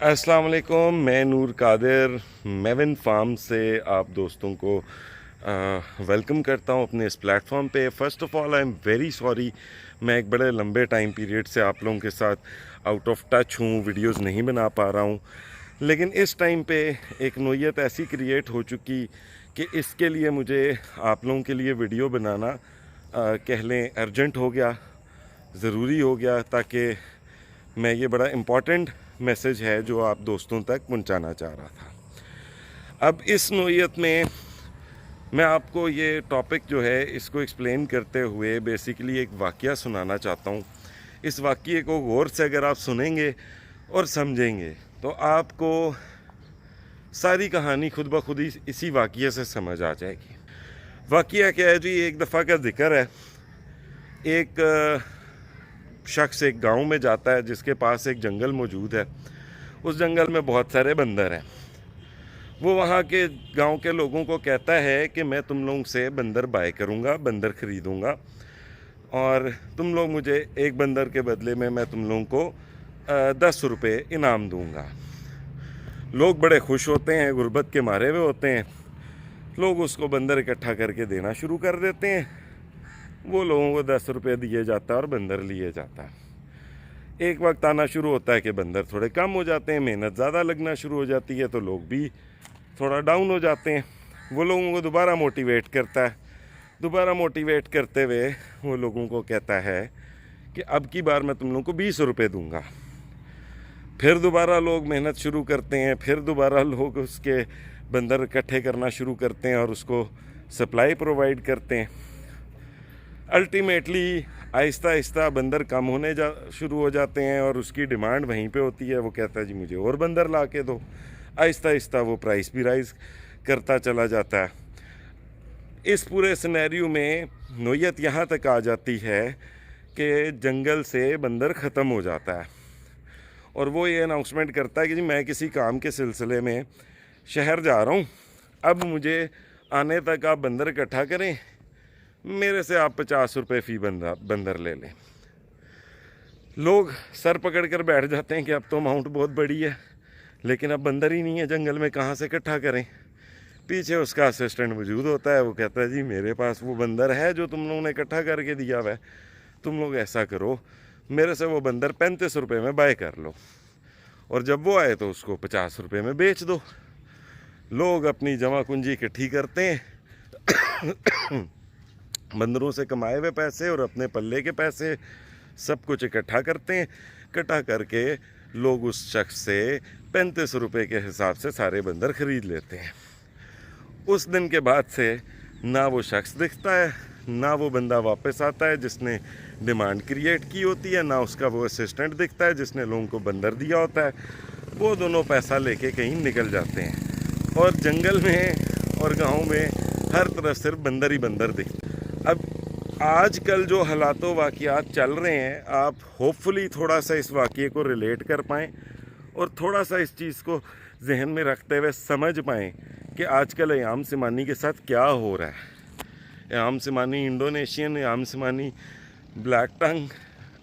अस्सलाम वालेकुम, मैं नूर कादिर मेविन फार्म से आप दोस्तों को वेलकम करता हूं अपने इस प्लेटफॉर्म पे। First of all I am very sorry, मैं एक बड़े लंबे टाइम पीरियड से आप लोगों के साथ आउट ऑफ टच हूं, वीडियोस नहीं बना पा रहा हूं। लेकिन इस टाइम पे एक नोयत ऐसी क्रिएट हो चुकी कि इसके लिए मुझे आप लोगों के लिए वीडियो बनाना कह लें अर्जेंट हो गया, ज़रूरी हो गया, ताकि मैं ये बड़ा इम्पॉर्टेंट मैसेज है जो आप दोस्तों तक पहुंचाना चाह रहा था। अब इस नोयत में मैं आपको ये टॉपिक जो है इसको एक्सप्लेन करते हुए बेसिकली एक वाक़या सुनाना चाहता हूँ। इस वाक़ये को गौर से अगर आप सुनेंगे और समझेंगे तो आपको सारी कहानी खुद ब खुद ही इसी वाक़ये से समझ आ जाएगी। वाक़या क्या है जी, एक दफ़ा का ज़िक्र है। एक शख्स एक गांव में जाता है जिसके पास एक जंगल मौजूद है। उस जंगल में बहुत सारे बंदर हैं। वो वहाँ के गांव के लोगों को कहता है कि मैं तुम लोगों से बंदर बाय करूँगा, बंदर ख़रीदूँगा, और तुम लोग मुझे एक बंदर के बदले में मैं तुम लोगों को 10 रुपये इनाम दूँगा। लोग बड़े खुश होते हैं, गुर्बत के मारे हुए होते हैं। लोग उसको बंदर इकट्ठा करके देना शुरू कर देते हैं। वो लोगों को 10 रुपये दिए जाता है और बंदर लिए जाता है। एक वक्त आना शुरू होता है कि बंदर थोड़े कम हो जाते हैं, मेहनत ज़्यादा लगना शुरू हो जाती है, तो लोग भी थोड़ा डाउन हो जाते हैं। वो लोगों को दोबारा मोटिवेट करता है। दोबारा मोटिवेट करते हुए वो लोगों को कहता है कि अब की बार मैं तुम लोगों को 20 रुपये दूँगा। फिर दोबारा लोग मेहनत शुरू करते हैं। फिर दोबारा लोग उसके बंदर इकट्ठे करना शुरू करते हैं और उसको सप्लाई प्रोवाइड करते हैं। अल्टीमेटली आहिस्ता आहिस्ता बंदर कम होने शुरू हो जाते हैं और उसकी डिमांड वहीं पे होती है। वो कहता है जी मुझे और बंदर ला के दो। आहिस्ता आहिस्ता वो प्राइस भी राइज़ करता चला जाता है। इस पूरे सिनेरियो में नोयत यहाँ तक आ जाती है कि जंगल से बंदर ख़त्म हो जाता है और वो ये अनाउंसमेंट करता है कि जी मैं किसी काम के सिलसिले में शहर जा रहा हूँ, अब मुझे आने तक आप बंदर इकट्ठा करें, मेरे से आप 50 रुपये फ़ी बंदर ले लें। लोग सर पकड़ कर बैठ जाते हैं कि अब तो अमाउंट बहुत बड़ी है, लेकिन अब बंदर ही नहीं है जंगल में, कहाँ से इकट्ठा करें। पीछे उसका असिस्टेंट मौजूद होता है। वो कहता है जी मेरे पास वो बंदर है जो तुम लोगों ने इकट्ठा करके दिया हुआ है, तुम लोग ऐसा करो मेरे से वो बंदर 35 रुपये में बाय कर लो, और जब वो आए तो उसको 50 रुपये में बेच दो। लोग अपनी जमा पूंजी इकट्ठी करते हैं बंदरों से कमाए हुए पैसे और अपने पल्ले के पैसे सब कुछ इकट्ठा करते हैं। इकट्ठा करके लोग उस शख्स से 35 रुपये के हिसाब से सारे बंदर ख़रीद लेते हैं। उस दिन के बाद से ना वो शख्स दिखता है, ना वो बंदा वापस आता है जिसने डिमांड क्रिएट की होती है, ना उसका वो असिस्टेंट दिखता है जिसने लोगों को बंदर दिया होता है। वो दोनों पैसा लेके कहीं निकल जाते हैं और जंगल में और गाँव में हर तरफ सिर्फ बंदर ही बंदर दिखते हैं। अब आजकल जो हालातों वाक़यात चल रहे हैं, आप होपफुली थोड़ा सा इस वाक़ये को रिलेट कर पाएँ और थोड़ा सा इस चीज़ को जहन में रखते हुए समझ पाएँ कि आजकल अयाम सिमानी के साथ क्या हो रहा है। अयाम सिमानी इंडोनेशियन, अयाम सिमानी ब्लैक टंग,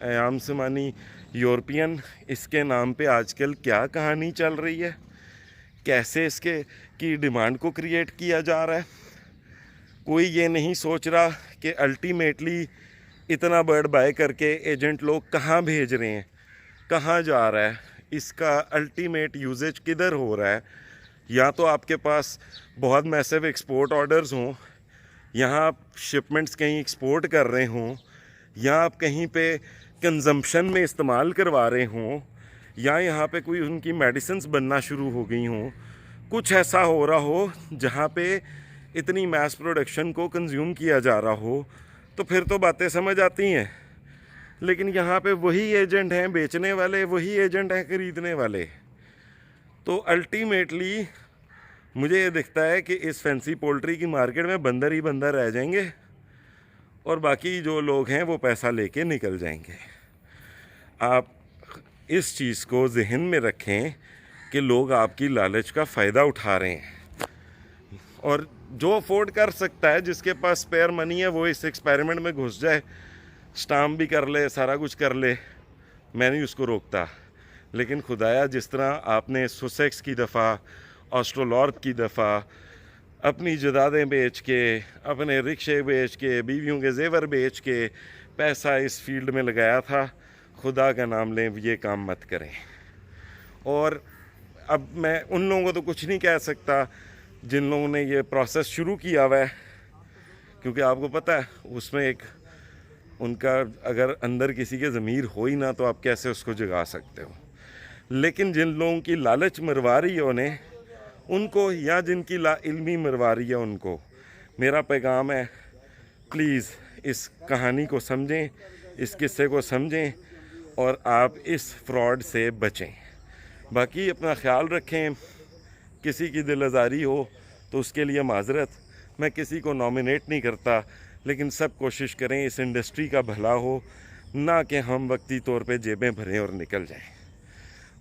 अयाम सिमानी यूरोपियन, इसके नाम पे आजकल क्या कहानी चल रही है, कैसे इसके की डिमांड को क्रिएट किया जा रहा है। कोई ये नहीं सोच रहा कि अल्टीमेटली इतना बर्ड बाय करके एजेंट लोग कहाँ भेज रहे हैं, कहाँ जा रहा है, इसका अल्टीमेट यूजेज किधर हो रहा है। या तो आपके पास बहुत मैसिव एक्सपोर्ट ऑर्डर्स हों, यहाँ आप शिपमेंट्स कहीं एक्सपोर्ट कर रहे हों, या आप कहीं पे कंजम्पशन में इस्तेमाल करवा रहे हों, या यहाँ पे कोई उनकी मेडिसिन्स बनना शुरू हो गई हों। कुछ ऐसा हो रहा हो जहाँ पे इतनी मैस प्रोडक्शन को कंज्यूम किया जा रहा हो, तो फिर तो बातें समझ आती हैं। लेकिन यहाँ पे वही एजेंट हैं बेचने वाले, वही एजेंट हैं ख़रीदने वाले। तो अल्टीमेटली मुझे ये दिखता है कि इस फैंसी पोल्ट्री की मार्केट में बंदर ही बंदर रह जाएंगे और बाकी जो लोग हैं वो पैसा लेके निकल जाएंगे। आप इस चीज़ को जहन में रखें कि लोग आपकी लालच का फ़ायदा उठा रहे हैं, और जो अफोर्ड कर सकता है, जिसके पास स्पेयर मनी है, वो इस एक्सपेरिमेंट में घुस जाए, स्टाम्प भी कर ले, सारा कुछ कर ले, मैं नहीं उसको रोकता। लेकिन खुदाया जिस तरह आपने सुसेक्स की दफ़ा, ऑस्ट्रोलॉर्प की दफ़ा अपनी जायदादें बेच के, अपने रिक्शे बेच के, बीवियों के जेवर बेच के पैसा इस फील्ड में लगाया था, खुदा का नाम लें ये काम मत करें। और अब मैं उन लोगों को तो कुछ नहीं कह सकता जिन लोगों ने ये प्रोसेस शुरू किया हुआ है, क्योंकि आपको पता है उसमें एक उनका अगर अंदर किसी के ज़मीर हो ही ना तो आप कैसे उसको जगा सकते हो। लेकिन जिन लोगों की लालच मरवा रही है उन्हें, उनको, या जिनकी ला इल्मी मरवा रही है उनको, मेरा पैगाम है प्लीज़ इस कहानी को समझें, इस किस्से को समझें और आप इस फ्रॉड से बचें। बाकी अपना ख्याल रखें, किसी की दिल आज़ारी हो तो उसके लिए माजरत, मैं किसी को नॉमिनेट नहीं करता, लेकिन सब कोशिश करें इस इंडस्ट्री का भला हो, ना कि हम वक्ती तौर पे जेबें भरें और निकल जाएं।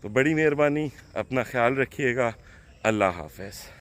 तो बड़ी मेहरबानी, अपना ख्याल रखिएगा। अल्लाह हाफ़िज़।